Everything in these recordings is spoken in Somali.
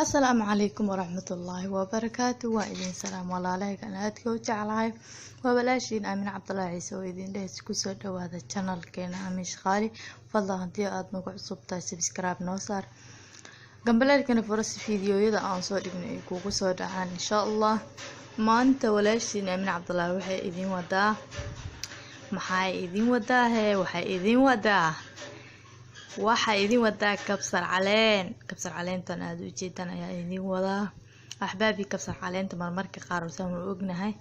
السلام عليكم ورحمة الله وبركاته. وإذن سلام والله عليك أنا أدكو جعلها وبلاشين أمين عبد الله عيسى وإذن ليس كسر هذا القناة كان أميش خالي فضلا هدي أدنو عصبتها سبسكرايب نوصار قبل كان فرص فيديو يدا أنصار ابن كوكو صار عن إن شاء الله ما أنت ولاشين أمين عبد الله وحي إذن ودا محاي إذن ودا هي وحي إذن ودا waxaa idin wadaa kabsar caleen tan aad u jeedaan ayaa idin wadaa ahbaabi kabsar caleenta marmarka qaar waxaan u ognahay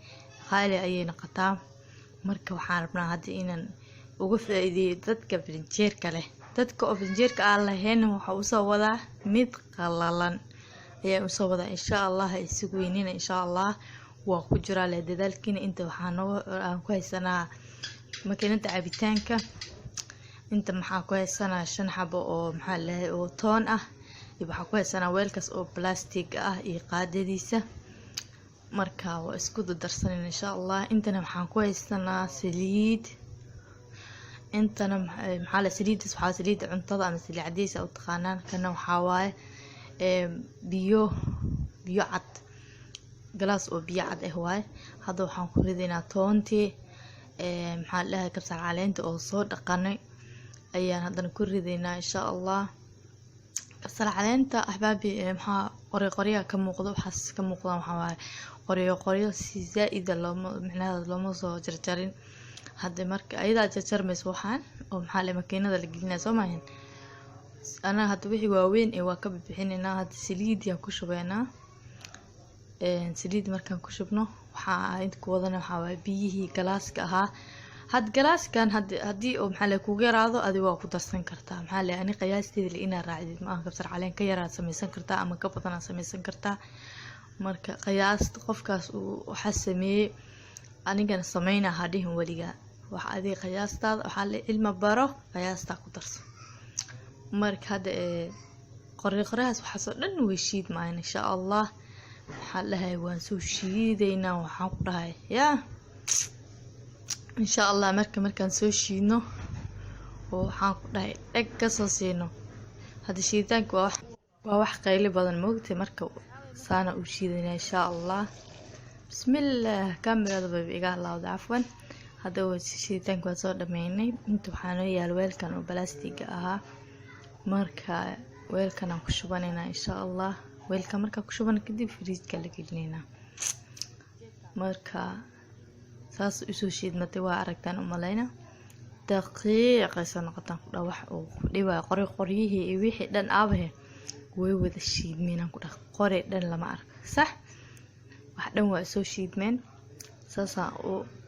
qaali ayay noqotaa marka waxaan rabnaa hadda inaan uga faa'iideeyo dadka filinjeerka leh dadka oo filinjeerka aan lahayn waxa uu soo wadaa mid qalalan ayaa u soo wadaa insha Allah isugu weynina insha Allah waa ku jira la dadaalkiina inta waxaan ku haysanaa makiinada cabitaanka inta maxaa ku haysanaa 5 xabo oo maxaa lahayd oo toon ah iyo waxa ku haysanaa weelkaas oo plastic ah iyo qaadadiisa marka waa isku darsanayna insha Allah intana waxaan ku haysanaa saliid intana maxaa la saliidis waxa saliid cuntada ama saliid cadiis oo taqaanaan kana waxa waaye biyo cad glass oo biyo cad ah waaye hadda waxaan ku ridaynaa toontii maxaa lahayd kabsar caleenta oo soo dhaqanay ayaan haddana ku ridaynaa insha Allah kabsar caleenta ahbaabi maxaa qori ka muuqdo waxaas ka muuqda waxa waaye qoriyo si zaid looma soo jarjarin hadda marka ayada jarjarmayso waxaan oo maxaa la makiinada la gelinaa Soomaaliya ana hadda wixii waaweyn ee waa ka bixinayna hadda saliid ya ku shubaynaa saliid markaan ku shubno waxa inta ku wadana waxa waaye biyihii galaaska ahaa had galaaskan hadii oo maxaa la kugu yaraado adiga waa ku darsan kartaa maxaa la ani qiyaasteeda ina raacid ma kabsar caleen ka yaraad sameeysan kartaa ama ka badan sameeysan kartaa marka qiyaasta qofkaas uu waxa sameeyay aniga sameeyna hadhiin waliga wax adiga qiyaastaada waxa la ilma baro qiyaasta ku darsan marka hada qoriqraas waxa soo dhan way shiid maayn insha Allah waxa lahay waan soo shiideynaa waxaan ku dhahay yaa إن شاء الله مركان سو شينو وحان كدهاي دغ كسو سينو هذا شيدانك waa wax qayli badan moogtay marka saana u shiidayna إن شاء الله بسم الله كاميرada bay iga laawday afwan hada waa shiidank waa soo dhameynay inta waxaan yaal weelkan oo plastic ah marka weelkan aan ku shubanayna إن شاء الله weelka marka ku shuban kadib fridge la gelinayna marka saas isoo shiidmatay waa aragtaan umalayna daqiiqo sanaqatan ku dhawax oo dhibaa qoriyihii iyo wixii dhan aabahe way wada shiidmeenan ku dhaq qori dhan lama arko sax wax dhan waa soo shiidmeen saasa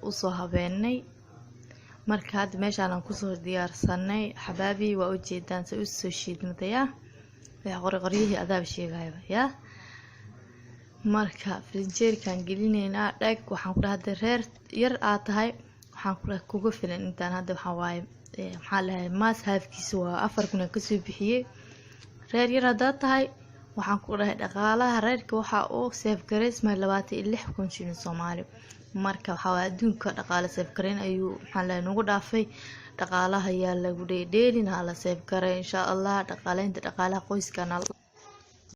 u soo habeenay marka had meeshaan aan ku soo diyaarsanay xabaabi waa u jeedaan soo soo shiidmatay qoriyihii adaab sheegayba yaa marka filinjeerkan gelinayna dhag waxaan ku dhahay reer yar aad tahay waxaan ku dhahay kugu filan intaan hadda waxa waaye maxaa lahayd maas haafkiisa waa 4 kun ka soo bixiyay reer yar aad tahay waxaan ku dhahay dhaqaalaha reerka waxa uu save gareysma 26 kun shilin Soomaali marka waxa waa adduunka dhaqaale save gareyn ayuu maxaa la nagu dhaafay dhaqaalaha yaa lagu dheedheelina la save gareyn insha Allah dhaqaalaha qoyskana